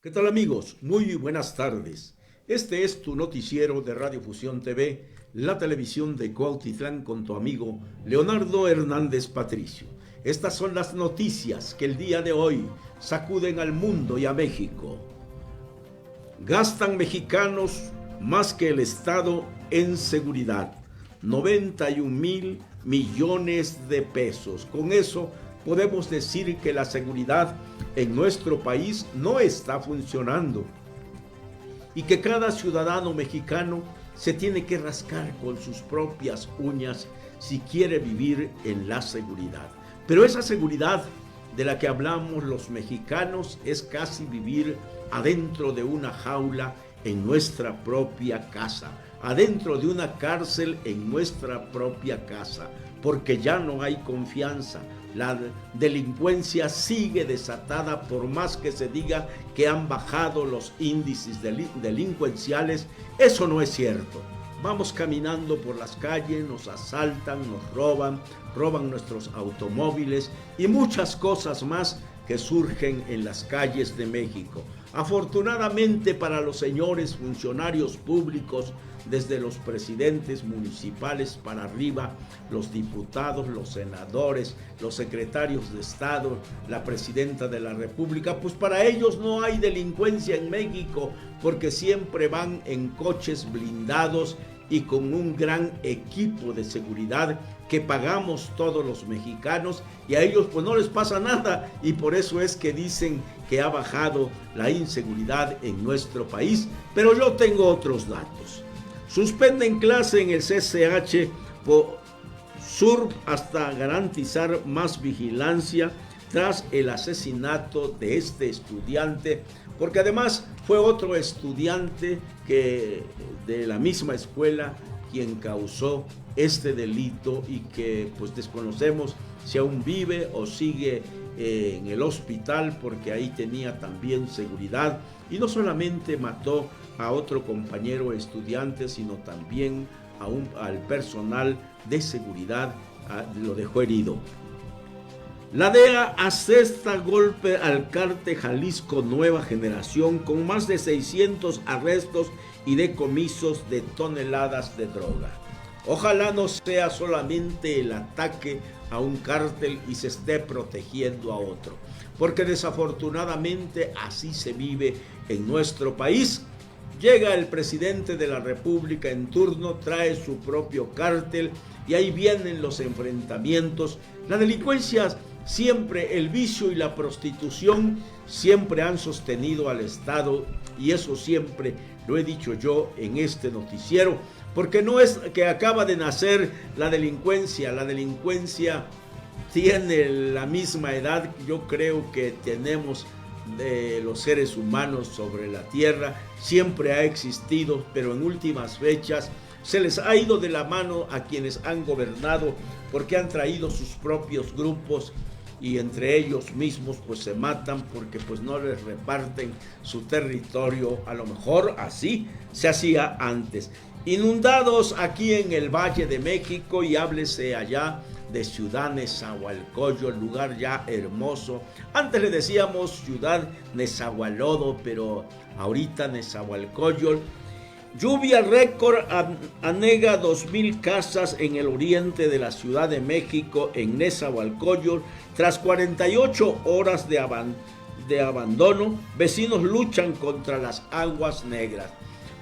¿Qué tal amigos? Muy buenas tardes. Este es tu noticiero de Radio Fusión TV, la televisión de Cuautitlán con tu amigo Leonardo Hernández Patricio. Estas son las noticias que el día de hoy sacuden al mundo y a México. Gastan mexicanos más que el Estado en seguridad. 91,000 millones de pesos. Con eso podemos decir que la seguridad en nuestro país no está funcionando y que cada ciudadano mexicano se tiene que rascar con sus propias uñas si quiere vivir en la seguridad. Pero esa seguridad de la que hablamos los mexicanos es casi vivir adentro de una jaula en nuestra propia casa, adentro de una cárcel en nuestra propia casa, porque ya no hay confianza. La delincuencia sigue desatada por más que se diga que han bajado los índices delincuenciales. Eso no es cierto. Vamos caminando por las calles, nos asaltan, nos roban nuestros automóviles y muchas cosas más que surgen en las calles de México. Afortunadamente para los señores funcionarios públicos, desde los presidentes municipales para arriba, los diputados, los senadores, los secretarios de Estado, la presidenta de la República, pues para ellos no hay delincuencia en México, porque siempre van en coches blindados y con un gran equipo de seguridad que pagamos todos los mexicanos, y a ellos pues no les pasa nada, y por eso es que dicen que ha bajado la inseguridad en nuestro país. Pero yo tengo otros datos. Suspenden clase en el CCH por Sur hasta garantizar más vigilancia tras el asesinato de este estudiante, porque además fue otro estudiante que de la misma escuela quien causó este delito y que pues desconocemos si aún vive o sigue en el hospital, porque ahí tenía también seguridad y no solamente mató a otro compañero estudiante, sino también al personal de seguridad, lo dejó herido. La DEA asesta golpe al cártel Jalisco Nueva Generación con más de 600 arrestos y decomisos de toneladas de droga. Ojalá no sea solamente el ataque a un cártel y se esté protegiendo a otro, porque desafortunadamente así se vive en nuestro país. Llega el presidente de la República en turno, trae su propio cártel y ahí vienen los enfrentamientos. La delincuencia siempre, el vicio y la prostitución siempre han sostenido al Estado, y eso siempre lo he dicho yo en este noticiero, porque no es que acaba de nacer la delincuencia tiene la misma edad, yo creo que tenemos de los seres humanos sobre la tierra, siempre ha existido, pero en últimas fechas se les ha ido de la mano a quienes han gobernado, porque han traído sus propios grupos y entre ellos mismos pues se matan porque pues no les reparten su territorio, a lo mejor así se hacía antes. Inundados aquí en el Valle de México, y háblese allá de Ciudad Nezahualcóyotl, lugar ya hermoso. Antes le decíamos Ciudad Nezahualodo, pero ahorita Nezahualcóyotl. Lluvia récord anega 2,000 casas en el oriente de la Ciudad de México, en Nezahualcóyotl. Tras 48 horas de abandono, vecinos luchan contra las aguas negras.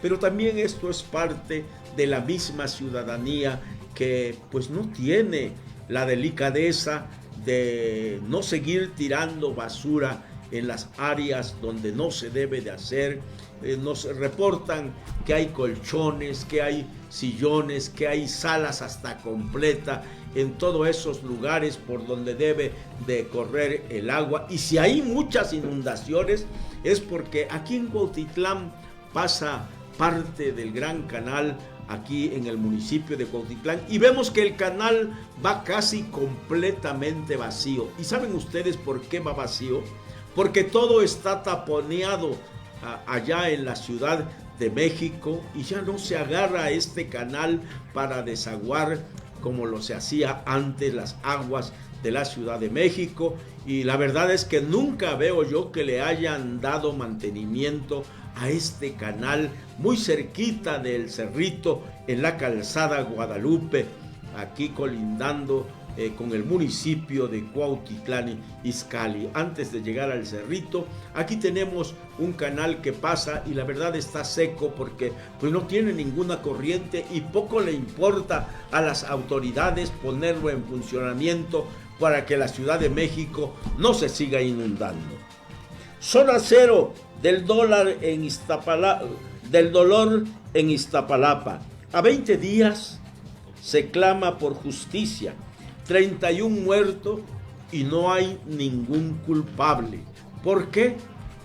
Pero también esto es parte de la misma ciudadanía que pues no tiene la delicadeza de no seguir tirando basura en las áreas donde no se debe de hacer. Nos reportan que hay colchones, que hay sillones, que hay salas hasta completa en todos esos lugares por donde debe de correr el agua. Y si hay muchas inundaciones es porque aquí en Cuautitlán pasa parte del Gran Canal, aquí en el municipio de Cuautitlán, y vemos que el canal va casi completamente vacío. ¿Y saben ustedes por qué va vacío? Porque todo está taponeado allá en la Ciudad de México y ya no se agarra este canal para desaguar como lo se hacía antes las aguas de la Ciudad de México, y la verdad es que nunca veo yo que le hayan dado mantenimiento a este canal muy cerquita del Cerrito, en la calzada Guadalupe, aquí colindando con el municipio de Cuautitlán Izcalli. Antes de llegar al Cerrito, aquí tenemos un canal que pasa y la verdad está seco porque pues no tiene ninguna corriente y poco le importa a las autoridades ponerlo en funcionamiento para que la Ciudad de México no se siga inundando. Zona cero del dólar en Iztapalapa, del dolor en Iztapalapa. A 20 días se clama por justicia. 31 muertos y no hay ningún culpable. ¿Por qué?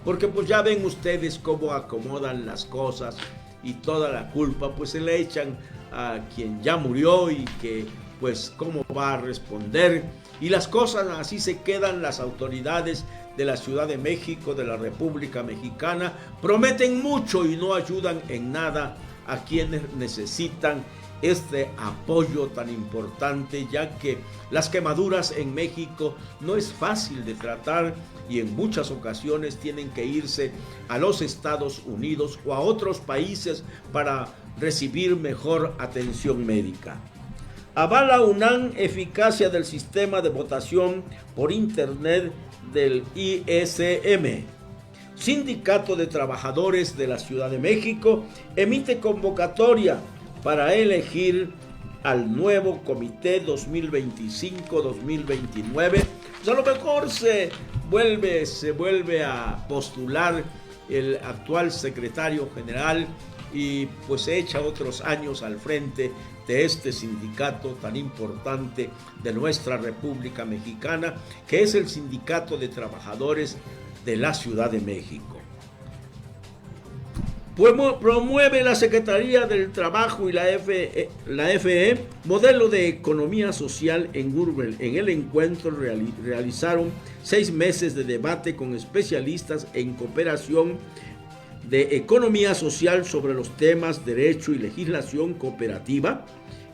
Porque pues ya ven ustedes cómo acomodan las cosas y toda la culpa pues se le echan a quien ya murió y que pues cómo va a responder. Y las cosas así se quedan. Las autoridades de la Ciudad de México, de la República Mexicana, prometen mucho y no ayudan en nada a quienes necesitan este apoyo tan importante, ya que las quemaduras en México no es fácil de tratar y en muchas ocasiones tienen que irse a los Estados Unidos o a otros países para recibir mejor atención médica. Avala UNAM eficacia del sistema de votación por internet del ISM. Sindicato de Trabajadores de la Ciudad de México emite convocatoria para elegir al nuevo comité 2025-2029. Pues a lo mejor se vuelve a postular el actual secretario general y pues se echa otros años al frente de este sindicato tan importante de nuestra República Mexicana, que es el Sindicato de Trabajadores de la Ciudad de México. Promueve la Secretaría del Trabajo y la FE modelo de economía social en Urbel. En el encuentro realizaron 6 meses de debate con especialistas en cooperación de economía social sobre los temas derecho y legislación cooperativa,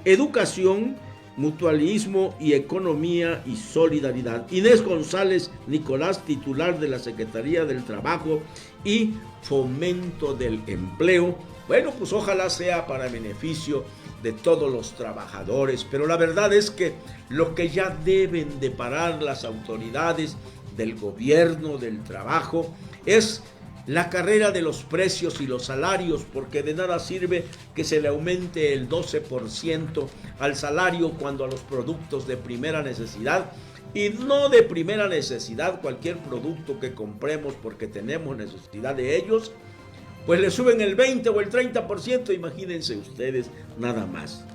educación, mutualismo y economía y solidaridad. Inés González Nicolás, titular de la Secretaría del Trabajo y Fomento del Empleo. Bueno, pues ojalá sea para beneficio de todos los trabajadores, pero la verdad es que lo que ya deben de parar las autoridades del gobierno, del trabajo, es la carrera de los precios y los salarios, porque de nada sirve que se le aumente el 12% al salario cuando a los productos de primera necesidad, y no de primera necesidad, cualquier producto que compremos porque tenemos necesidad de ellos, pues le suben el 20 o el 30%, imagínense ustedes nada más.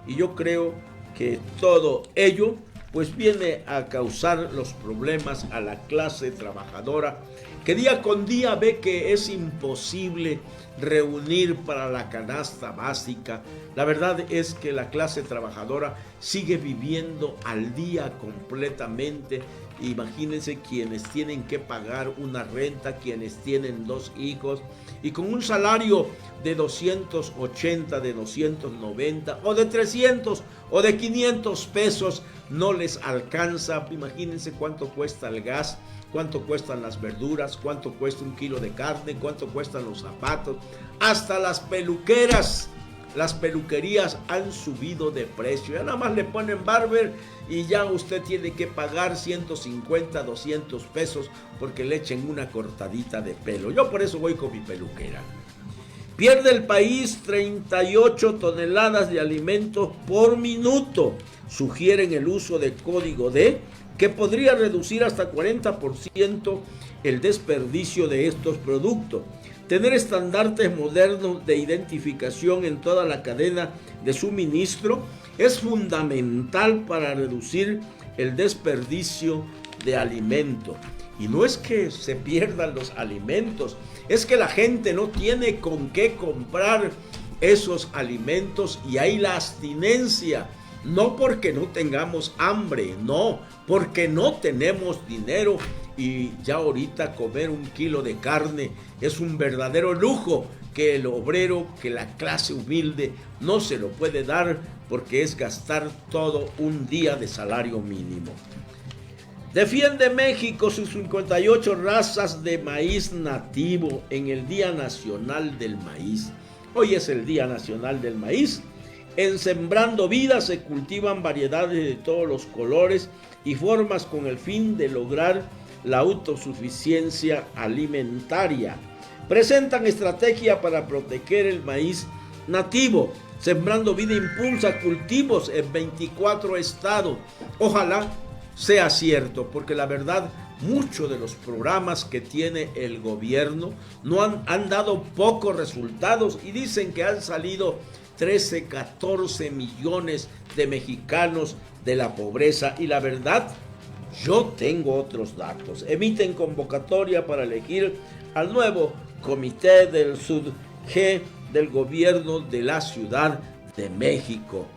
Y yo creo que todo ello pues viene a causar los problemas a la clase trabajadora, que día con día ve que es imposible reunir para la canasta básica. La verdad es que la clase trabajadora sigue viviendo al día completamente. Imagínense quienes tienen que pagar una renta, quienes tienen 2 hijos y con un salario de 280, de 290 o de 300 o de 500 pesos no les alcanza. Imagínense cuánto cuesta el gas, cuánto cuestan las verduras, cuánto cuesta un kilo de carne, cuánto cuestan los zapatos, hasta las peluqueras. Las peluquerías han subido de precio. Ya nada más le ponen barber y ya usted tiene que pagar 150, 200 pesos porque le echen una cortadita de pelo. Yo por eso voy con mi peluquera. Pierde el país 38 toneladas de alimentos por minuto. Sugieren el uso de código D, que podría reducir hasta 40% el desperdicio de estos productos. Tener estandartes modernos de identificación en toda la cadena de suministro es fundamental para reducir el desperdicio de alimentos. Y no es que se pierdan los alimentos, es que la gente no tiene con qué comprar esos alimentos y hay la abstinencia. No porque no tengamos hambre, no, porque no tenemos dinero. Y ya ahorita comer un kilo de carne es un verdadero lujo que el obrero, que la clase humilde no se lo puede dar porque es gastar todo un día de salario mínimo. Defiende México sus 58 razas de maíz nativo en el Día Nacional del Maíz. Hoy es el Día Nacional del Maíz. En Sembrando Vida se cultivan variedades de todos los colores y formas con el fin de lograr la autosuficiencia alimentaria. Presentan estrategia para proteger el maíz nativo. Sembrando Vida impulsa cultivos en 24 estados. Ojalá sea cierto, porque la verdad, muchos de los programas que tiene el gobierno no han dado pocos resultados y dicen que han salido 13, 14 millones de mexicanos de la pobreza y la verdad, yo tengo otros datos. Emiten convocatoria para elegir al nuevo Comité del Sud-G del gobierno de la Ciudad de México.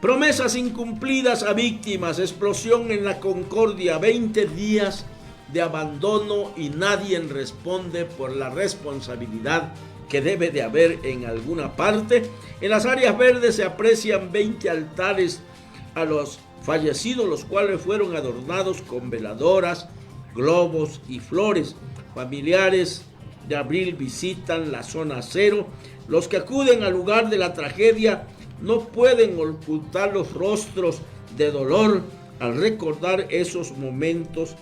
Promesas incumplidas a víctimas, explosión en la Concordia, 20 días de abandono y nadie responde por la responsabilidad que debe de haber en alguna parte. En las áreas verdes se aprecian 20 altares a los fallecidos, los cuales fueron adornados con veladoras, globos y flores. Familiares de Abril visitan la zona cero. Los que acuden al lugar de la tragedia no pueden ocultar los rostros de dolor al recordar esos momentos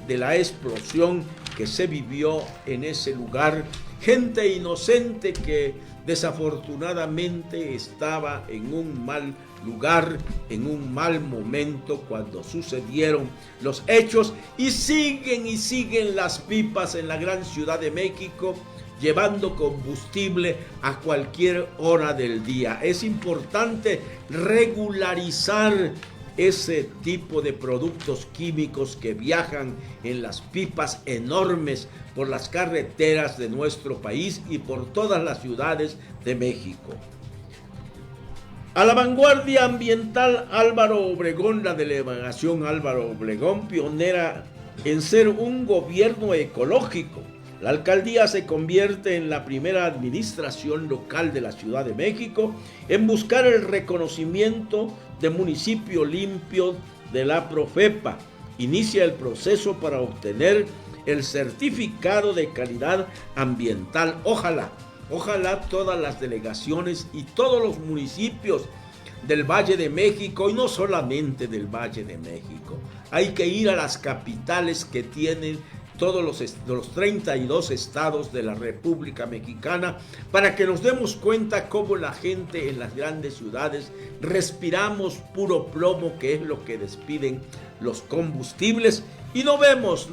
de la explosión que se vivió en ese lugar. Gente inocente que desafortunadamente estaba en un mal lugar, en un mal momento cuando sucedieron los hechos y siguen las pipas en la gran Ciudad de México llevando combustible a cualquier hora del día. Es importante regularizar ese tipo de productos químicos que viajan en las pipas enormes por las carreteras de nuestro país y por todas las ciudades de México. A la vanguardia ambiental Álvaro Obregón, la delegación Álvaro Obregón, pionera en ser un gobierno ecológico. La alcaldía se convierte en la primera administración local de la Ciudad de México en buscar el reconocimiento de municipio limpio de la Profepa. Inicia el proceso para obtener el certificado de calidad ambiental. Ojalá todas las delegaciones y todos los municipios del Valle de México, y no solamente del Valle de México, hay que ir a las capitales que tienen todos los 32 estados de la República Mexicana para que nos demos cuenta cómo la gente en las grandes ciudades respiramos puro plomo, que es lo que despiden los combustibles, y no vemos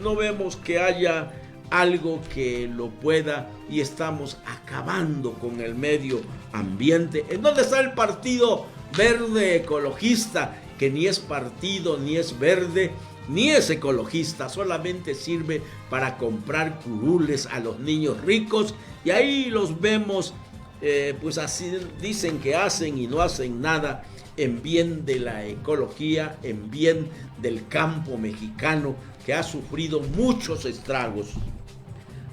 que haya algo que lo pueda, y estamos acabando con el medio ambiente. ¿En dónde está el Partido Verde Ecologista? Que ni es partido, ni es verde, ni es ecologista, solamente sirve para comprar curules a los niños ricos, y ahí los vemos, pues así dicen que hacen y no hacen nada en bien de la ecología, en bien del campo mexicano que ha sufrido muchos estragos.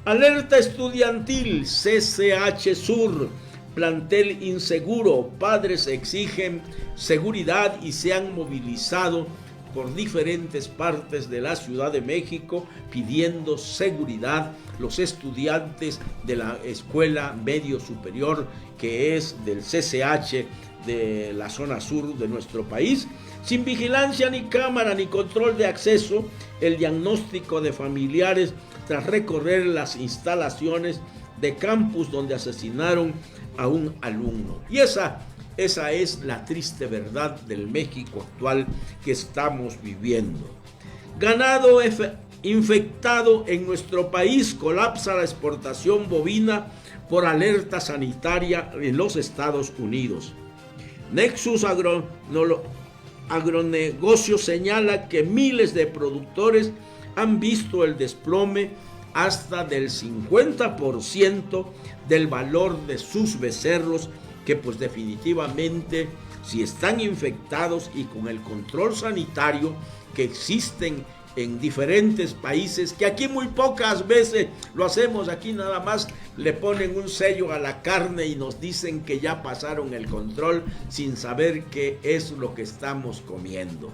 Alerta estudiantil, CCH Sur, plantel inseguro, padres exigen seguridad y se han movilizado por diferentes partes de la Ciudad de México pidiendo seguridad. Los estudiantes de la escuela medio superior, que es del CCH de la zona sur de nuestro país, sin vigilancia ni cámara ni control de acceso, el diagnóstico de familiares tras recorrer las instalaciones de campus donde asesinaron a un alumno. Y esa es la triste verdad del México actual que estamos viviendo. Ganado infectado en nuestro país, colapsa la exportación bovina por alerta sanitaria en los Estados Unidos. Nexus Agronegocio señala que miles de productores han visto el desplome hasta del 50% del valor de sus becerros, que pues definitivamente, si están infectados y con el control sanitario que existen en diferentes países, que aquí muy pocas veces lo hacemos, aquí nada más le ponen un sello a la carne y nos dicen que ya pasaron el control sin saber qué es lo que estamos comiendo.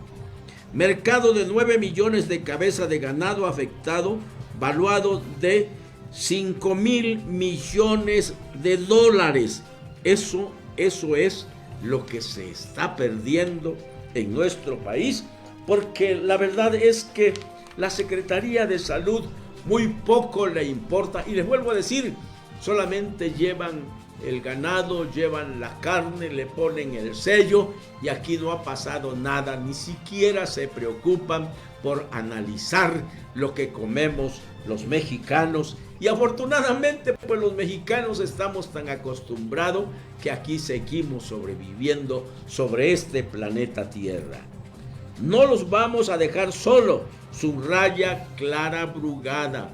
Mercado de 9 millones de cabezas de ganado afectado, valuado de 5,000 millones de dólares. Eso es lo que se está perdiendo en nuestro país, porque la verdad es que la Secretaría de Salud muy poco le importa, y les vuelvo a decir, solamente llevan el ganado, llevan la carne, le ponen el sello y aquí no ha pasado nada, ni siquiera se preocupan por analizar lo que comemos los mexicanos. Y afortunadamente pues los mexicanos estamos tan acostumbrados que aquí seguimos sobreviviendo sobre este planeta Tierra. No los vamos a dejar solo, subraya Clara Brugada.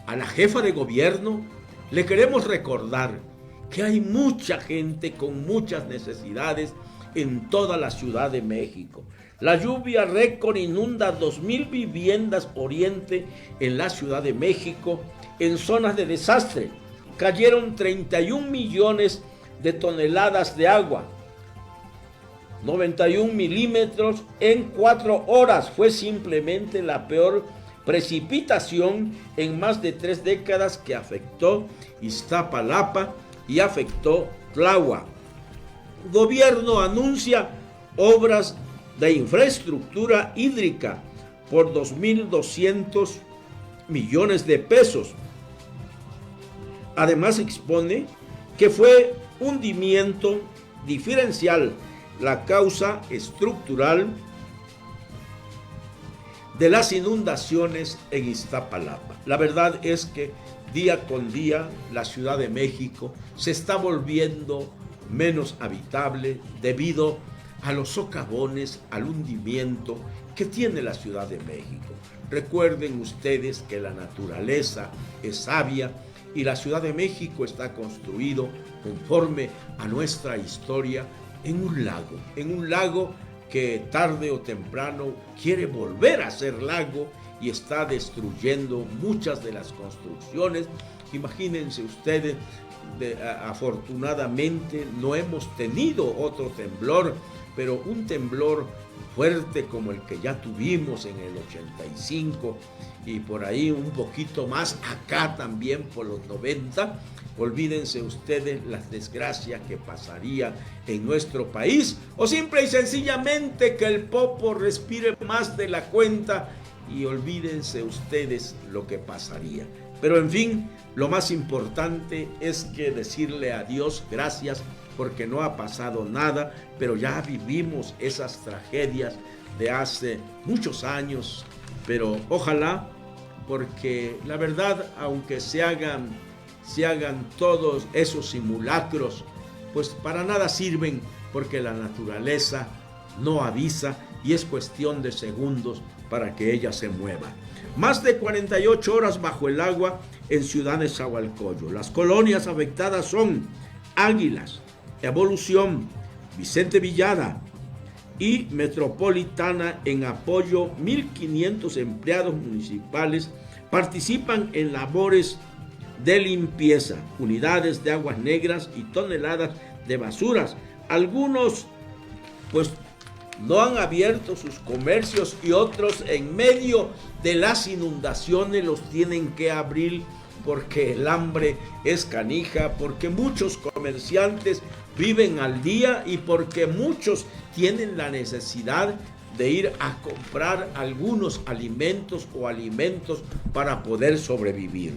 A la jefa de gobierno le queremos recordar que hay mucha gente con muchas necesidades en toda la Ciudad de México. La lluvia récord inunda 2,000 viviendas oriente en la Ciudad de México en zonas de desastre. Cayeron 31 millones de toneladas de agua, 91 milímetros en 4 horas. Fue simplemente la peor precipitación en más de 3 décadas que afectó Iztapalapa y afectó Tláhuac. Gobierno anuncia obras de infraestructura hídrica por 2.200 millones de pesos. Además expone que fue hundimiento diferencial la causa estructural de las inundaciones en Iztapalapa. La verdad es que día con día la Ciudad de México se está volviendo menos habitable debido a los socavones, al hundimiento que tiene la Ciudad de México. Recuerden ustedes que la naturaleza es sabia y la Ciudad de México está construido conforme a nuestra historia en un lago que tarde o temprano quiere volver a ser lago y está destruyendo muchas de las construcciones. Imagínense ustedes, afortunadamente no hemos tenido otro temblor, pero un temblor fuerte como el que ya tuvimos en el 85 y por ahí un poquito más acá también por los 90, olvídense ustedes las desgracias que pasaría en nuestro país, o simple y sencillamente que el popo respire más de la cuenta y olvídense ustedes lo que pasaría. Pero en fin, lo más importante es que decirle a Dios gracias porque no ha pasado nada, pero ya vivimos esas tragedias de hace muchos años. Pero ojalá, porque la verdad, aunque se hagan todos esos simulacros, pues para nada sirven, porque la naturaleza no avisa y es cuestión de segundos para que ella se mueva. Más de 48 horas bajo el agua en Ciudad de Nezahualcóyotl. Las colonias afectadas son Águilas, Evolución, Vicente Villada y Metropolitana. En apoyo, 1.500 empleados municipales participan en labores de limpieza, unidades de aguas negras y toneladas de basuras. Algunos pues no han abierto sus comercios y otros en medio de las inundaciones los tienen que abrir porque el hambre es canija, porque muchos comerciantes viven al día y porque muchos tienen la necesidad de ir a comprar algunos alimentos para poder sobrevivir.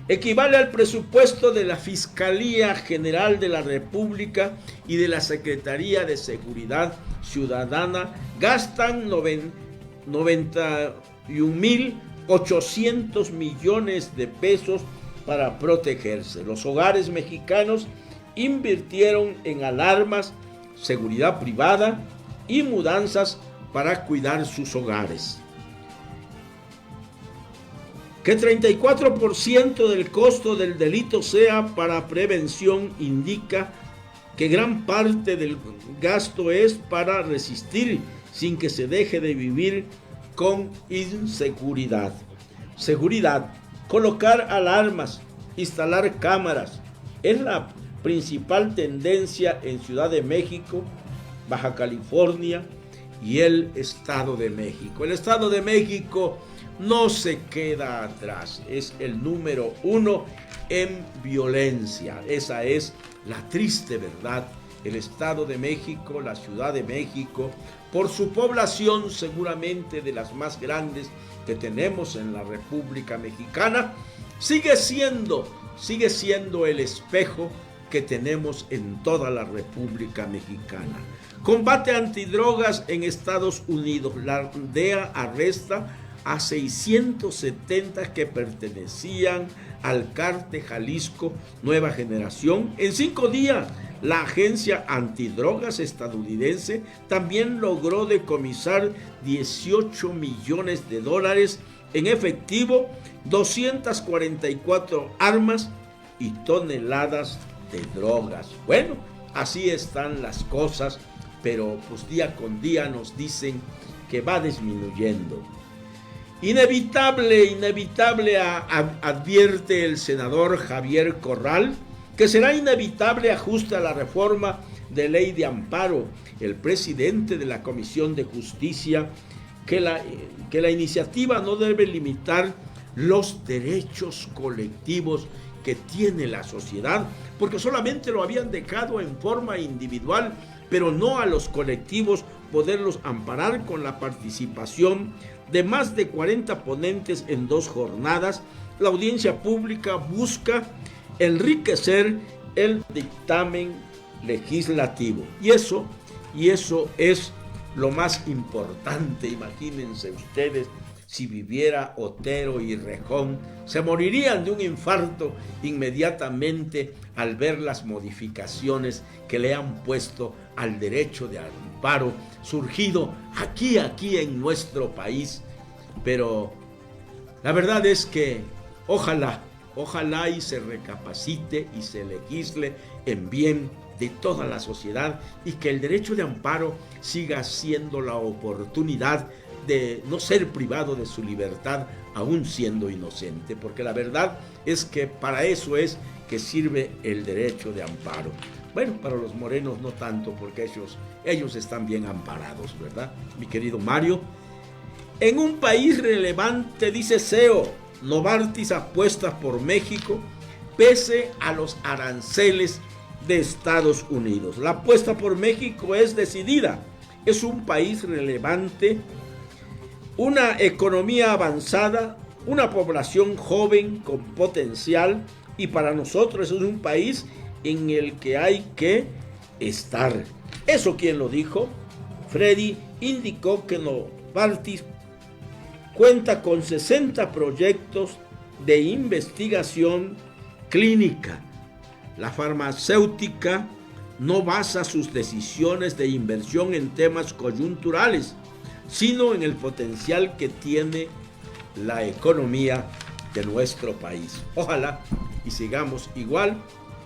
Equivale al presupuesto de la Fiscalía General de la República y de la Secretaría de Seguridad Ciudadana. Gastan 91.800 millones de pesos para protegerse. Los hogares mexicanos invirtieron en alarmas, seguridad privada y mudanzas para cuidar sus hogares. Que 34% del costo del delito sea para prevención indica que gran parte del gasto es para resistir sin que se deje de vivir con inseguridad. Seguridad, colocar alarmas, instalar cámaras, es la principal tendencia en Ciudad de México, Baja California y el Estado de México. El Estado de México no se queda atrás, es el número 1 en violencia. Esa es la triste verdad. El Estado de México, la Ciudad de México, por su población seguramente de las más grandes que tenemos en la República Mexicana, sigue siendo el espejo que tenemos en toda la República Mexicana. Combate antidrogas en Estados Unidos. La DEA arresta a 670 que pertenecían al cártel Jalisco Nueva Generación. En 5 días, la agencia antidrogas estadounidense también logró decomisar 18 millones de dólares en efectivo, 244 armas y toneladas de drogas. Bueno, así están las cosas, pero pues día con día nos dicen que va disminuyendo. Inevitable, advierte el senador Javier Corral, que será inevitable ajuste a la reforma de ley de amparo. El presidente de la Comisión de Justicia, que la iniciativa no debe limitar los derechos colectivos que tiene la sociedad, porque solamente lo habían dejado en forma individual, pero no a los colectivos poderlos amparar con la participación de más de 40 ponentes en 2 jornadas. La audiencia pública busca enriquecer el dictamen legislativo. Y eso es lo más importante. Imagínense ustedes, si viviera Otero y Rejón, se morirían de un infarto inmediatamente al ver las modificaciones que le han puesto al derecho de amparo surgido aquí en nuestro país. Pero la verdad es que ojalá y se recapacite y se legisle en bien de toda la sociedad, y que el derecho de amparo siga siendo la oportunidad de no ser privado de su libertad aún siendo inocente, porque la verdad es que para eso es que sirve el derecho de amparo. Bueno, para los morenos no tanto, porque ellos están bien amparados, ¿verdad, mi querido Mario? En un país relevante, dice CEO, Novartis apuesta por México pese a los aranceles de Estados Unidos. La apuesta por México es decidida. Es un país relevante, una economía avanzada, una población joven con potencial, y para nosotros es un país en el que hay que estar. ¿Eso quién lo dijo? Freddy indicó que Novartis cuenta con 60 proyectos de investigación clínica. La farmacéutica no basa sus decisiones de inversión en temas coyunturales, sino en el potencial que tiene la economía de nuestro país. Ojalá y sigamos igual,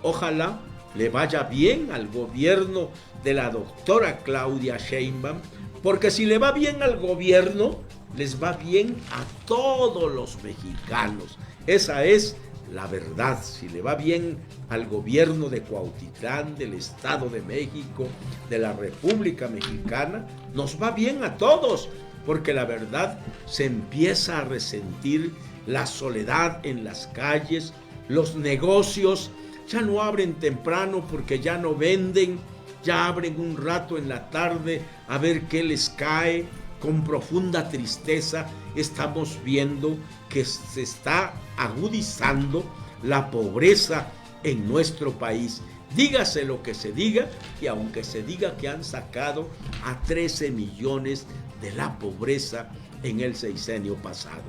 ojalá le vaya bien al gobierno de la doctora Claudia Sheinbaum, porque si le va bien al gobierno, les va bien a todos los mexicanos. Esa es la verdad. Si le va bien al gobierno de Cuautitlán, del Estado de México, de la República Mexicana, nos va bien a todos, porque la verdad se empieza a resentir la soledad en las calles, los negocios ya no abren temprano porque ya no venden, ya abren un rato en la tarde a ver qué les cae. Con profunda tristeza estamos viendo que se está agudizando la pobreza en nuestro país. Dígase lo que se diga, y aunque se diga que han sacado a 13 millones de la pobreza en el sexenio pasado.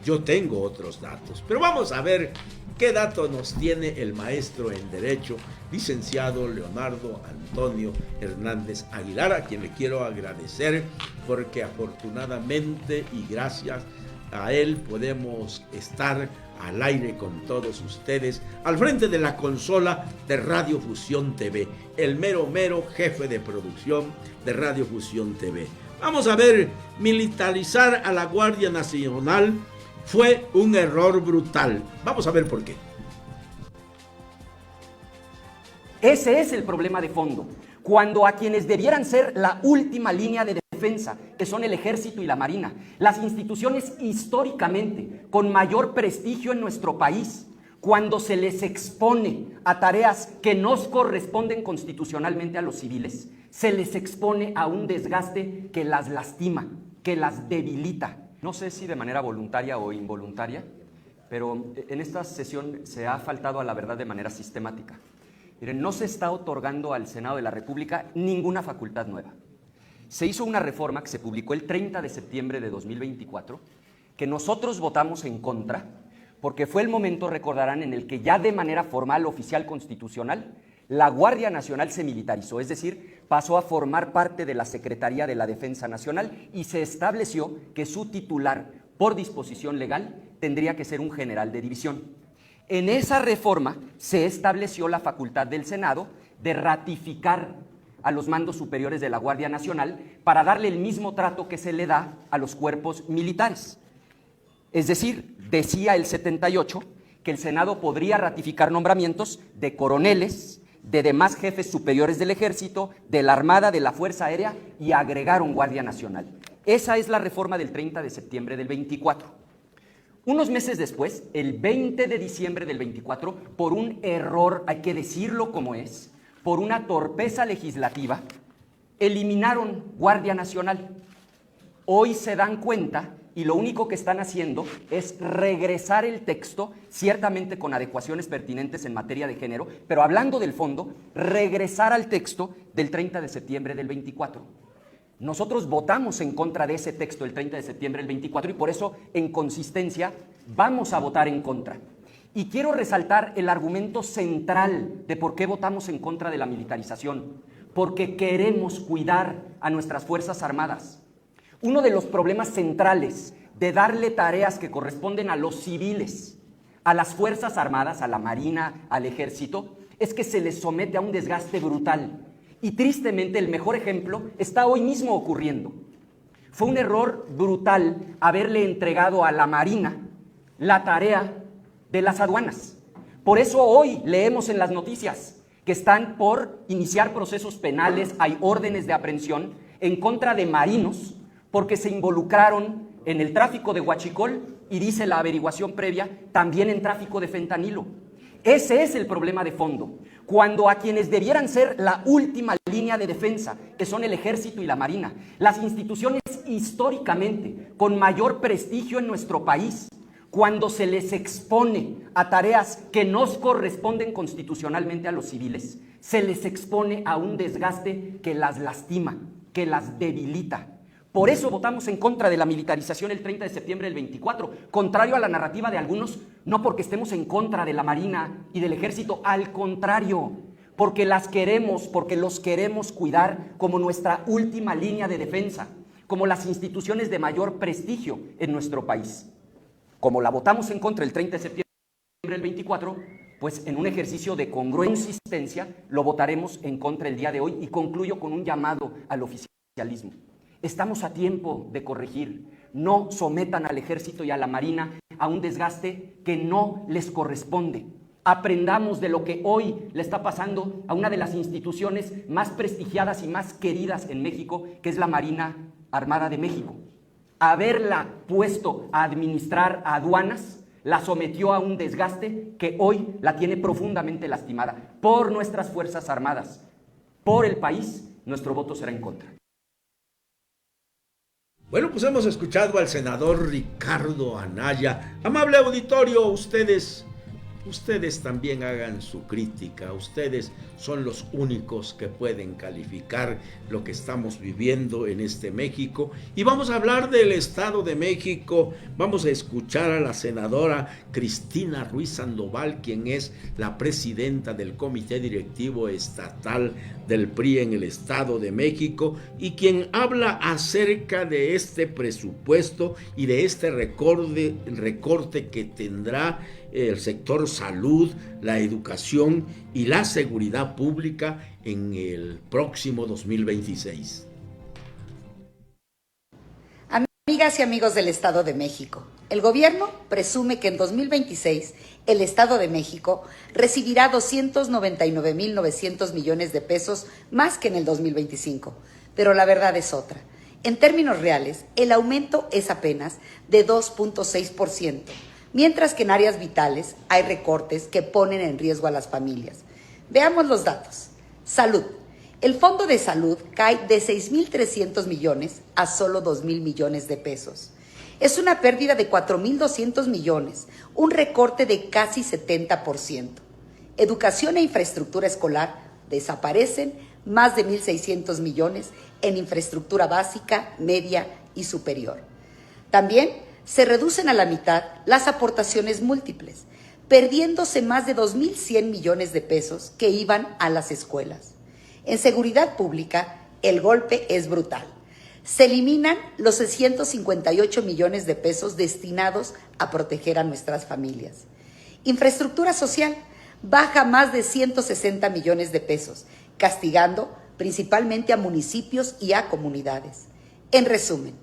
Yo tengo otros datos, pero vamos a ver qué dato nos tiene el maestro en Derecho, licenciado Leonardo Antonio Hernández Aguilar, a quien le quiero agradecer porque afortunadamente y gracias a él podemos estar al aire con todos ustedes, al frente de la consola de Radio Fusión TV, el mero jefe de producción de Radio Fusión TV. Vamos a ver, militarizar a la Guardia Nacional fue un error brutal. Vamos a ver por qué. Ese es el problema de fondo. Cuando a quienes debieran ser la última línea de defensa, que son el Ejército y la Marina, las instituciones históricamente con mayor prestigio en nuestro país, cuando se les expone a tareas que nos corresponden constitucionalmente a los civiles, se les expone a un desgaste que las lastima, que las debilita. No sé si de manera voluntaria o involuntaria, pero en esta sesión se ha faltado a la verdad de manera sistemática. Miren, no se está otorgando al Senado de la República ninguna facultad nueva. Se hizo una reforma que se publicó el 30 de septiembre de 2024, que nosotros votamos en contra, porque fue el momento, recordarán, en el que ya de manera formal, oficial, constitucional, la Guardia Nacional se militarizó, es decir, pasó a formar parte de la Secretaría de la Defensa Nacional y se estableció que su titular, por disposición legal, tendría que ser un general de división. En esa reforma se estableció la facultad del Senado de ratificar a los mandos superiores de la Guardia Nacional para darle el mismo trato que se le da a los cuerpos militares. Es decir, decía el 78 que el Senado podría ratificar nombramientos de coroneles, de demás jefes superiores del Ejército, de la Armada, de la Fuerza Aérea y agregaron Guardia Nacional. Esa es la reforma del 30 de septiembre del 24. Unos meses después, el 20 de diciembre del 24, por un error, hay que decirlo como es, por una torpeza legislativa, eliminaron Guardia Nacional. Hoy se dan cuenta y lo único que están haciendo es regresar el texto, ciertamente con adecuaciones pertinentes en materia de género, pero hablando del fondo, regresar al texto del 30 de septiembre del 24. Nosotros votamos en contra de ese texto el 30 de septiembre del 24 y por eso, en consistencia, vamos a votar en contra. Y quiero resaltar el argumento central de por qué votamos en contra de la militarización. Porque queremos cuidar a nuestras Fuerzas Armadas. Uno de los problemas centrales de darle tareas que corresponden a los civiles, a las Fuerzas Armadas, a la Marina, al Ejército, es que se les somete a un desgaste brutal. Y tristemente el mejor ejemplo está hoy mismo ocurriendo. Fue un error brutal haberle entregado a la Marina la tarea de las aduanas. Por eso hoy leemos en las noticias que están por iniciar procesos penales, hay órdenes de aprehensión en contra de marinos porque se involucraron en el tráfico de huachicol y dice la averiguación previa, también en tráfico de fentanilo. Ese es el problema de fondo. Cuando a quienes debieran ser la última línea de defensa, que son el Ejército y la Marina, las instituciones históricamente con mayor prestigio en nuestro país, cuando se les expone a tareas que nos corresponden constitucionalmente a los civiles, se les expone a un desgaste que las lastima, que las debilita. Por eso votamos en contra de la militarización el 30 de septiembre del 24, contrario a la narrativa de algunos, no porque estemos en contra de la Marina y del Ejército, al contrario, porque las queremos, porque los queremos cuidar como nuestra última línea de defensa, como las instituciones de mayor prestigio en nuestro país. Como la votamos en contra el 30 de septiembre del 24, pues en un ejercicio de congruencia y consistencia lo votaremos en contra el día de hoy y concluyo con un llamado al oficialismo. Estamos a tiempo de corregir. No sometan al Ejército y a la Marina a un desgaste que no les corresponde. Aprendamos de lo que hoy le está pasando a una de las instituciones más prestigiadas y más queridas en México, que es la Marina Armada de México. Haberla puesto a administrar aduanas la sometió a un desgaste que hoy la tiene profundamente lastimada. Por nuestras Fuerzas Armadas, por el país, nuestro voto será en contra. Bueno, pues hemos escuchado al senador Ricardo Anaya. Amable auditorio, ustedes también hagan su crítica. Ustedes son los únicos que pueden calificar lo que estamos viviendo en este México. Y vamos a hablar del Estado de México. Vamos a escuchar a la senadora Cristina Ruiz Sandoval, quien es la presidenta del Comité Directivo Estatal del PRI en el Estado de México y quien habla acerca de este presupuesto y de este recorte que tendrá el sector salud, la educación y la seguridad pública en el próximo 2026. Amigas y amigos del Estado de México, el gobierno presume que en 2026 el Estado de México recibirá 299,900 millones de pesos más que en el 2025, pero la verdad es otra. En términos reales, el aumento es apenas de 2.6%, mientras que en áreas vitales hay recortes que ponen en riesgo a las familias. Veamos los datos. Salud. El Fondo de Salud cae de 6.300 millones a solo 2.000 millones de pesos. Es una pérdida de 4.200 millones, un recorte de casi 70%. Educación e infraestructura escolar desaparecen más de 1.600 millones en infraestructura básica, media y superior. También se reducen a la mitad las aportaciones múltiples, perdiéndose más de 2.100 millones de pesos que iban a las escuelas. En seguridad pública, el golpe es brutal. Se eliminan los 658 millones de pesos destinados a proteger a nuestras familias. Infraestructura social baja más de 160 millones de pesos, castigando principalmente a municipios y a comunidades. En resumen,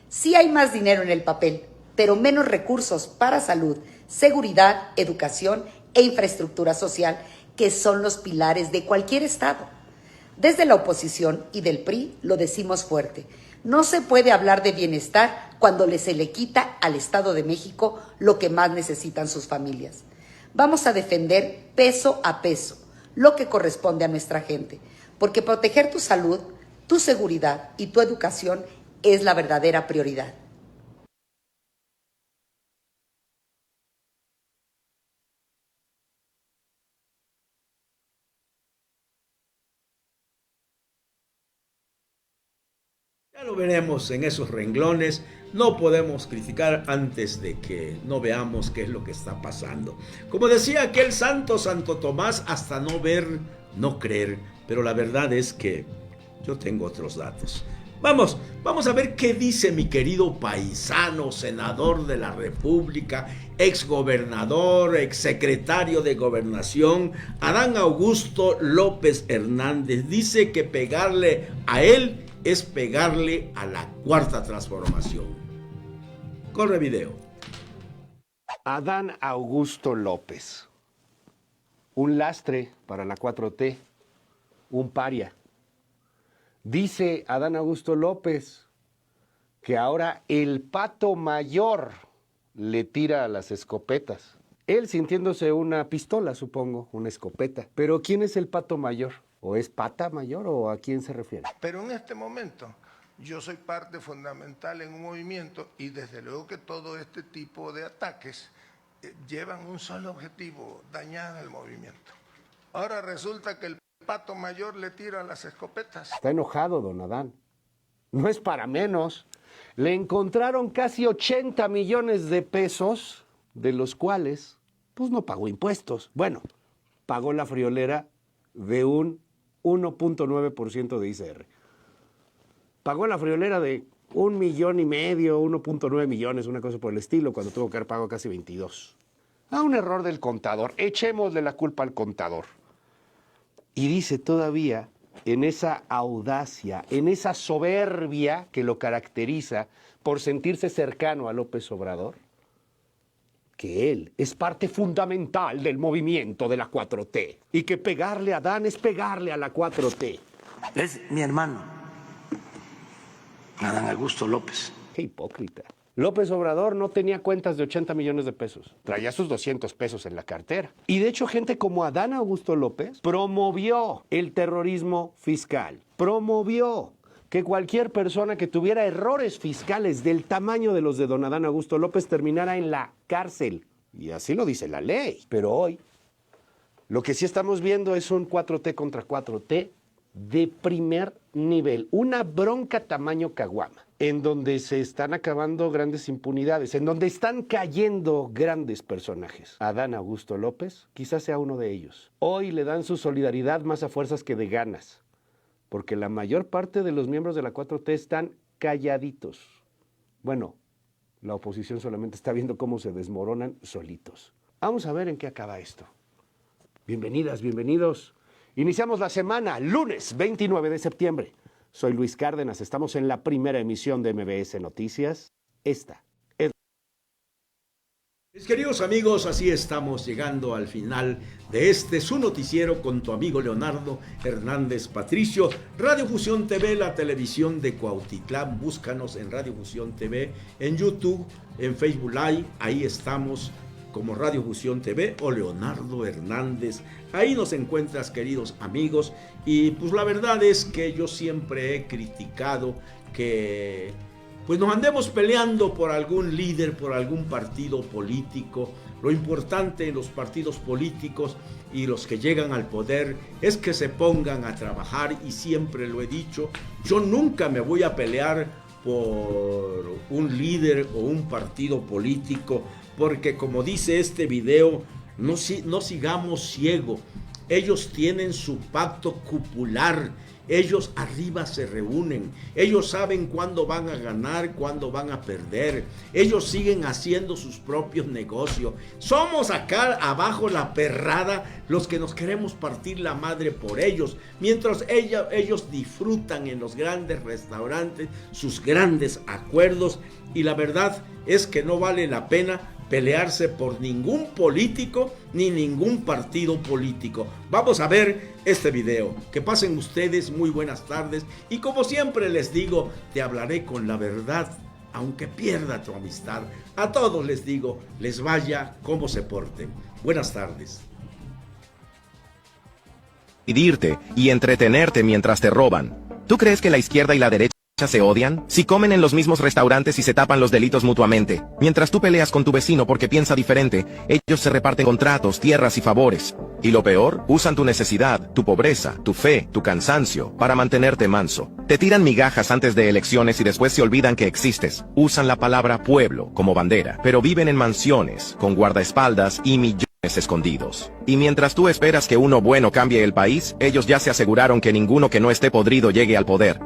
sí hay más dinero en el papel, pero menos recursos para salud, seguridad, educación e infraestructura social, que son los pilares de cualquier Estado. Desde la oposición y del PRI lo decimos fuerte. No se puede hablar de bienestar cuando se le quita al Estado de México lo que más necesitan sus familias. Vamos a defender peso a peso lo que corresponde a nuestra gente, porque proteger tu salud, tu seguridad y tu educación es la verdadera prioridad. Ya lo veremos en esos renglones. No podemos criticar antes de que no veamos qué es lo que está pasando. Como decía aquel Santo Tomás, hasta no ver, no creer. Pero la verdad es que yo tengo otros datos. Vamos a ver qué dice mi querido paisano, senador de la República, exgobernador, exsecretario de Gobernación, Adán Augusto López Hernández. Dice que pegarle a él es pegarle a la Cuarta Transformación. Corre video. Adán Augusto López, un lastre para la 4T, un paria. Dice Adán Augusto López que ahora el Pato Mayor le tira a las escopetas. Él sintiéndose una pistola, supongo, una escopeta. Pero ¿quién es el Pato Mayor? ¿O es Pata Mayor o a quién se refiere? Pero en este momento yo soy parte fundamental en un movimiento y desde luego que todo este tipo de ataques llevan un solo objetivo, dañar al movimiento. Ahora resulta que el Pato Mayor le tira las escopetas. Está enojado, don Adán. No es para menos. Le encontraron casi 80 millones de pesos, de los cuales, pues no pagó impuestos. Bueno, pagó la friolera de un 1.9% de ICR. Pagó la friolera de 1,5 millones, 1.9 millones, una cosa por el estilo, cuando tuvo que haber pagado casi 22. Un error del contador. Echémosle la culpa al contador. Y dice todavía, en esa audacia, en esa soberbia que lo caracteriza por sentirse cercano a López Obrador, que él es parte fundamental del movimiento de la 4T y que pegarle a Adán es pegarle a la 4T. Es mi hermano, Adán Augusto López. Qué hipócrita. López Obrador no tenía cuentas de 80 millones de pesos. Traía sus 200 pesos en la cartera. Y de hecho, gente como Adán Augusto López promovió el terrorismo fiscal. Promovió que cualquier persona que tuviera errores fiscales del tamaño de los de don Adán Augusto López terminara en la cárcel. Y así lo dice la ley. Pero hoy, lo que sí estamos viendo es un 4T contra 4T de primer nivel. Una bronca tamaño caguama, en donde se están acabando grandes impunidades, en donde están cayendo grandes personajes. Adán Augusto López quizás sea uno de ellos. Hoy le dan su solidaridad más a fuerzas que de ganas, porque la mayor parte de los miembros de la 4T están calladitos. Bueno, la oposición solamente está viendo cómo se desmoronan solitos. Vamos a ver en qué acaba esto. Bienvenidas, bienvenidos. Iniciamos la semana, lunes 29 de septiembre. Soy Luis Cárdenas, estamos en la primera emisión de MBS Noticias. Esta Mis queridos amigos, así estamos llegando al final de su noticiero con tu amigo Leonardo Hernández Patricio. Radio Fusión TV, la televisión de Cuautitlán. Búscanos en Radio Fusión TV, en YouTube, en Facebook Live. Ahí estamos como Radio Fusión TV o Leonardo Hernández. Ahí nos encuentras, queridos amigos. Y pues la verdad es que yo siempre he criticado que pues nos andemos peleando por algún líder, por algún partido político. Lo importante en los partidos políticos y los que llegan al poder es que se pongan a trabajar, y siempre lo he dicho, yo nunca me voy a pelear por un líder o un partido político, porque como dice este video, no sigamos ciegos. Ellos tienen su pacto cupular. Ellos arriba se reúnen, ellos saben cuándo van a ganar, cuándo van a perder, ellos siguen haciendo sus propios negocios. Somos acá abajo la perrada los que nos queremos partir la madre por ellos, mientras ellos disfrutan en los grandes restaurantes sus grandes acuerdos, y la verdad es que no vale la pena pelearse por ningún político ni ningún partido político. Vamos a ver este video. Que pasen ustedes muy buenas tardes, y como siempre les digo, te hablaré con la verdad aunque pierda tu amistad. A todos les digo, les vaya como se porten. Buenas tardes. Dividirte y entretenerte mientras te roban. ¿Tú crees que la izquierda y la derecha se odian? Si comen en los mismos restaurantes y se tapan los delitos mutuamente, mientras tú peleas con tu vecino porque piensa diferente, ellos se reparten contratos, tierras y favores. Y lo peor, usan tu necesidad, tu pobreza, tu fe, tu cansancio, para mantenerte manso. Te tiran migajas antes de elecciones y después se olvidan que existes. Usan la palabra pueblo como bandera, pero viven en mansiones, con guardaespaldas y millones escondidos. Y mientras tú esperas que uno bueno cambie el país, ellos ya se aseguraron que ninguno que no esté podrido llegue al poder.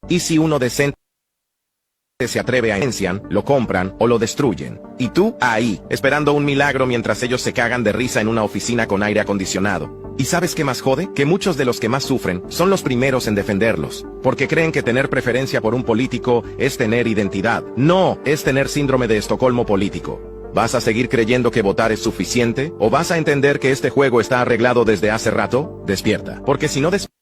Y si uno decente se atreve a encian, lo compran o lo destruyen. Y tú, ahí, esperando un milagro mientras ellos se cagan de risa en una oficina con aire acondicionado. ¿Y sabes qué más jode? Que muchos de los que más sufren son los primeros en defenderlos, porque creen que tener preferencia por un político es tener identidad. No, es tener síndrome de Estocolmo político. ¿Vas a seguir creyendo que votar es suficiente? ¿O vas a entender que este juego está arreglado desde hace rato? Despierta, porque si no despiertas,